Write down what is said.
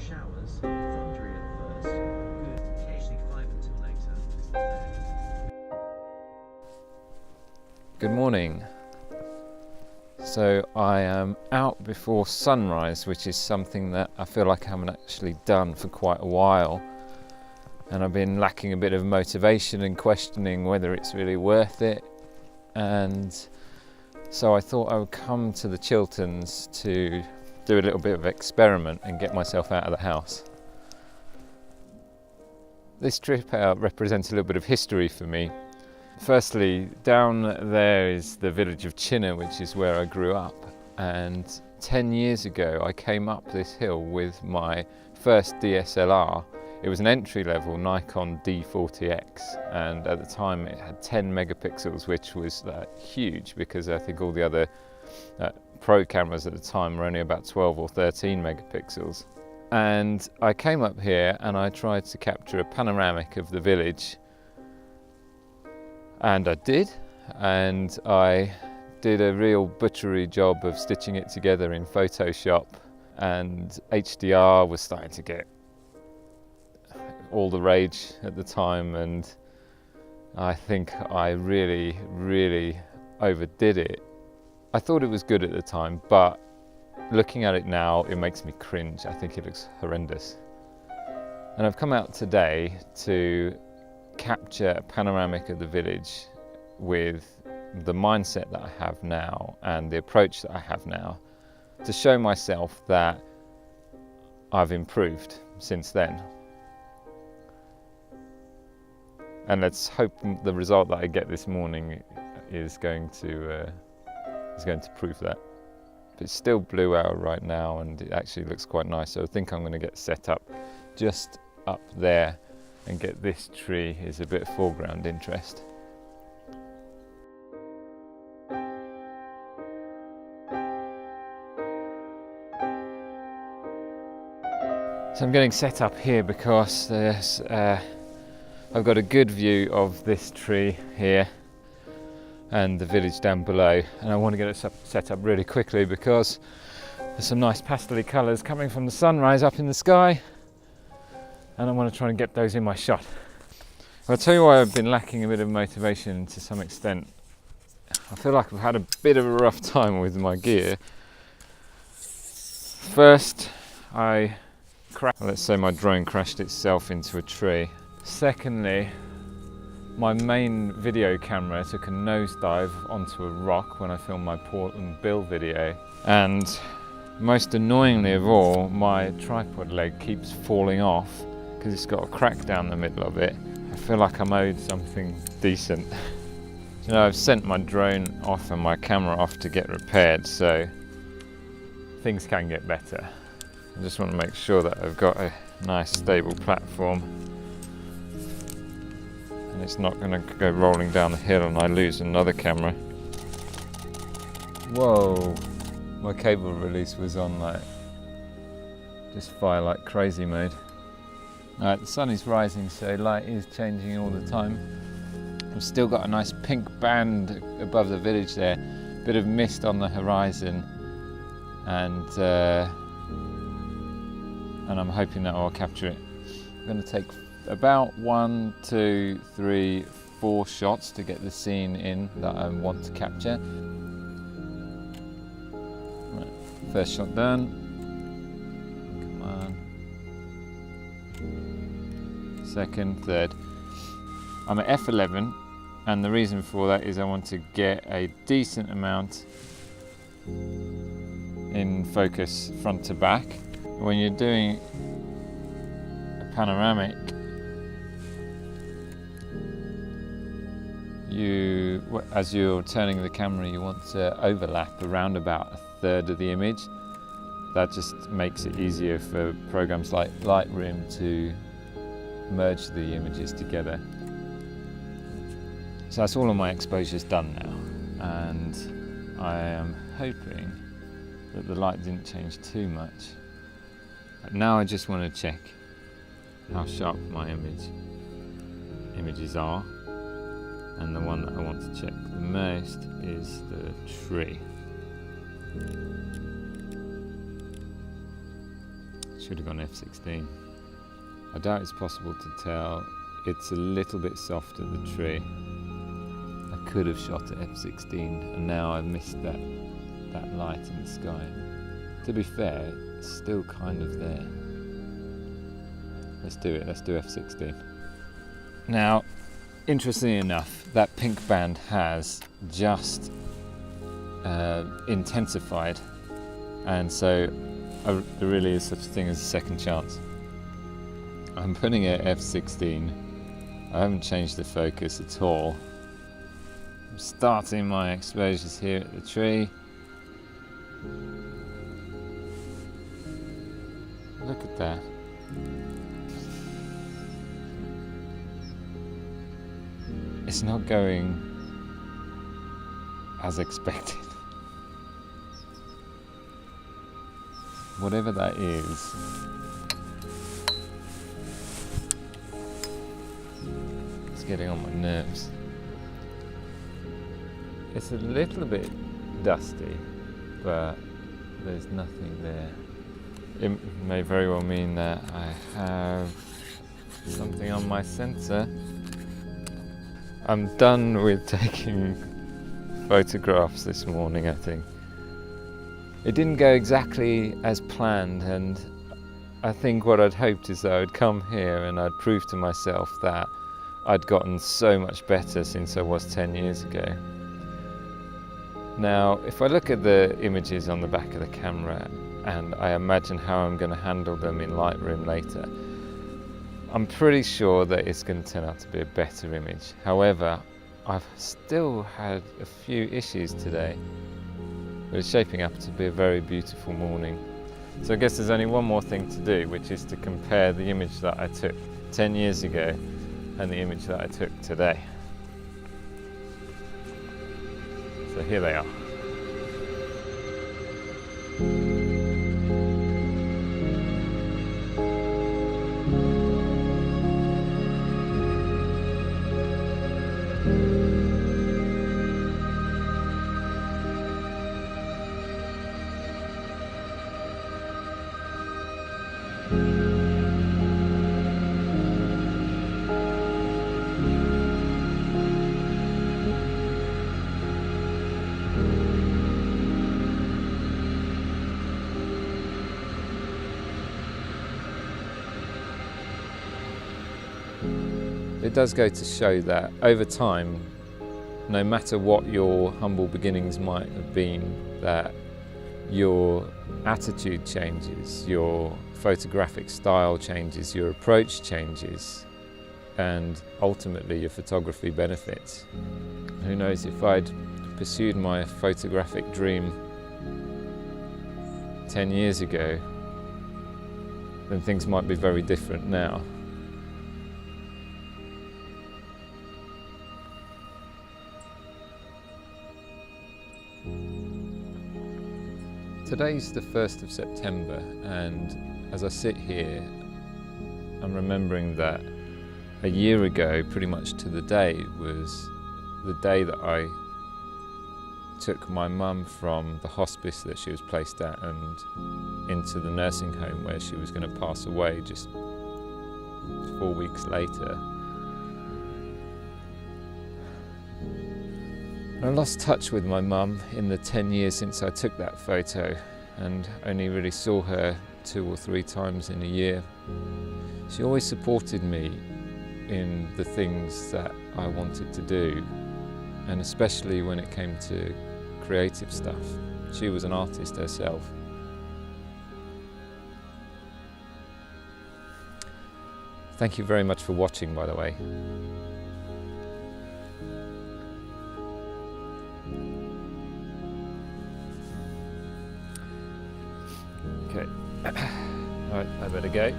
showers, thundery at first, good, occasionally 5 until later. Good morning. So I am out before sunrise, which is something that I feel like I haven't actually done for quite a while. And I've been lacking a bit of motivation and questioning whether it's really worth it. And so I thought I would come to the Chilterns to do a little bit of experiment and get myself out of the house. This trip out represents a little bit of history for me. Firstly, down there is the village of Chinner, which is where I grew up. And 10 years ago, I came up this hill with my first DSLR. It was an entry-level Nikon D40X, and at the time it had 10 megapixels, which was huge because I think all the other pro cameras at the time were only about 12 or 13 megapixels. And I came up here and I tried to capture a panoramic of the village. And I did, and I did a real butchery job of stitching it together in Photoshop, and HDR was starting to get all the rage at the time, and I think I really overdid it. I thought it was good at the time, but looking at it now, it makes me cringe. I think it looks horrendous. And I've come out today to capture a panoramic of the village with the mindset that I have now and the approach that I have now, to show myself that I've improved since then. And let's hope the result that I get this morning is going to prove that. It's still blue hour right now, and it actually looks quite nice. So I think I'm going to get set up just up there and get this tree as a bit of foreground interest. So I'm getting set up here because there's I've got a good view of this tree here and the village down below, and I want to get it set up really quickly because there's some nice pastel colours coming from the sunrise up in the sky, and I want to try and get those in my shot. I'll tell you why I've been lacking a bit of motivation to some extent. I feel like I've had a bit of a rough time with my gear. First, let's say my drone crashed itself into a tree. Secondly, my main video camera took a nosedive onto a rock when I filmed my Portland Bill video. And most annoyingly of all, my tripod leg keeps falling off because it's got a crack down the middle of it. I feel like I'm owed something decent. You know, I've sent my drone off and my camera off to get repaired, so things can get better. I just want to make sure that I've got a nice stable platform and it's not going to go rolling down the hill and I lose another camera. Whoa, my cable release was on just fire like crazy mode. The sun is rising, so light is changing all the time. I've still got a nice pink band above the village there, bit of mist on the horizon, and I'm hoping that I'll capture it. I'm going to take about 1, 2, 3, 4 shots to get the scene in that I want to capture. Right, first shot done. Come on. Second, third. I'm at f11, and the reason for that is I want to get a decent amount in focus front to back. When you're doing a panoramic, as you're turning the camera, you want to overlap around about 1/3 of the image. That just makes it easier for programs like Lightroom to merge the images together. So that's all of my exposures done now, and I am hoping that the light didn't change too much. Now I just want to check how sharp my images are, and the one that I want to check the most is the tree. Should have gone f16. I doubt it's possible to tell. It's a little bit softer, the tree. I could have shot at f16 and now I've missed that light in the sky. To be fair, it's still kind of there. Let's do it, let's do f16. Now, interestingly enough, that pink band has just intensified, and so there really is such a thing as a second chance. I'm putting it at f16. I haven't changed the focus at all. I'm starting my exposures here at the tree. Look at that. It's not going as expected. Whatever that is, it's getting on my nerves. It's a little bit dusty, but there's nothing there. It may very well mean that I have something on my sensor. I'm done with taking photographs this morning, I think. It didn't go exactly as planned, and I think what I'd hoped is that I'd come here and I'd prove to myself that I'd gotten so much better since I was 10 years ago. Now, if I look at the images on the back of the camera and I imagine how I'm going to handle them in Lightroom later, I'm pretty sure that it's going to turn out to be a better image. However, I've still had a few issues today, but it's shaping up to be a very beautiful morning. So I guess there's only one more thing to do, which is to compare the image that I took 10 years ago and the image that I took today. So here they are. It does go to show that over time, no matter what your humble beginnings might have been, that your attitude changes, your photographic style changes, your approach changes, and ultimately your photography benefits. Who knows, if I'd pursued my photographic dream 10 years ago, then things might be very different now. Today's the 1st of September, and as I sit here, I'm remembering that a year ago, pretty much to the day, was the day that I took my mum from the hospice that she was placed at and into the nursing home where she was going to pass away just 4 weeks later. I lost touch with my mum in the 10 years since I took that photo, and only really saw her 2 or 3 times in a year. She always supported me in the things that I wanted to do, and especially when it came to creative stuff. She was an artist herself. Thank you very much for watching, by the way. Okay, right, I better go.